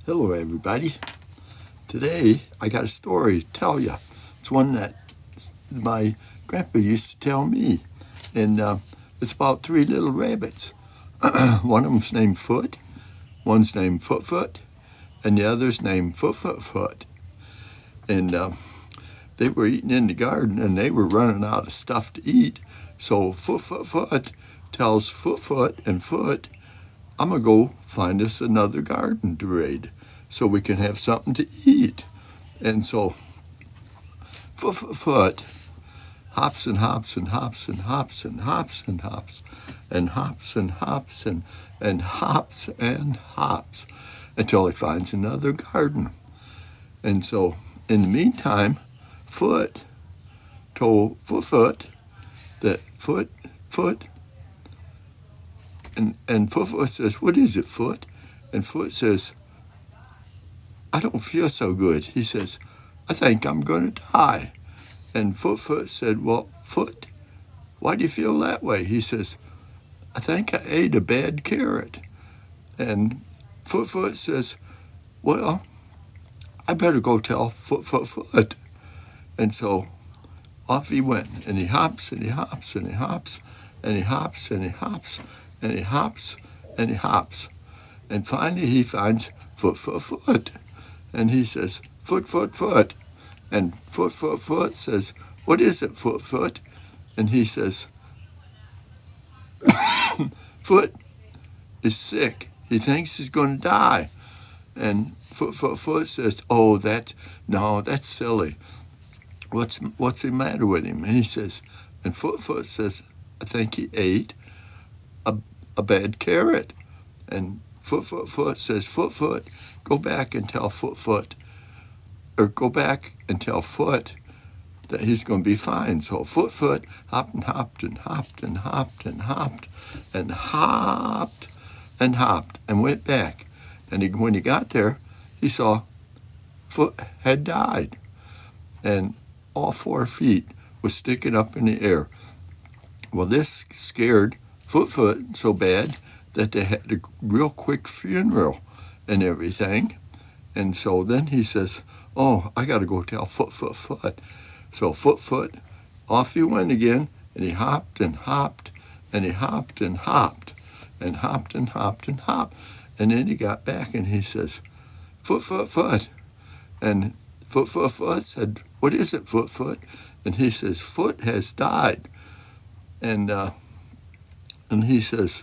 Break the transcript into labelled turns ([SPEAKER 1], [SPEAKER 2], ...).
[SPEAKER 1] Hello, everybody. Today, I got a story to tell you. It's one that my grandpa used to tell me, and it's about three little rabbits. One of them's named Foot, one's named Foot, and the other's named Foot. And they were eating in the garden, and they were running out of stuff to eat. So Foot tells Foot and Foot, I'm going to go find us another garden to raid so we can have something to eat. And so Foot hops and hops and hops and hops and hops and hops and hops and hops and hops and hops until he finds another garden. And so in the meantime, Foot told Foot that Foot and Foot says, what is it, Foot? And Foot says, I don't feel so good. He says, I think I'm going to die. And Foot said, well, Foot, why do you feel that way? He says, I think I ate a bad carrot. And Foot says, well, I better go tell Foot. And so off he went, and he hops and he hops and he hops and he hops and he hops and he hops and he hops. And finally he finds Foot. And he says, Foot. And Foot says, what is it, Foot? And he says, Foot is sick. He thinks he's going to die. And Foot says, oh, that's silly. What's the matter with him? And he says, and Foot says, I think he ate a bad carrot. And Foot says, Foot, go back and tell Foot, or go back and tell Foot that he's going to be fine. So Foot hopped and hopped and hopped and hopped and hopped and hopped and hopped and went back. And when he got there, he saw Foot had died, and all 4 feet was sticking up in the air. Well, this scared Foot so bad that they had a real quick funeral and everything. And so then he says, oh, I got to go tell Foot. So Foot, off he went again, and he hopped and hopped, and he hopped and hopped, and hopped and hopped and hopped. And then he got back, and he says, Foot. And Foot said, what is it, Foot? And he says, Foot has died. And he says,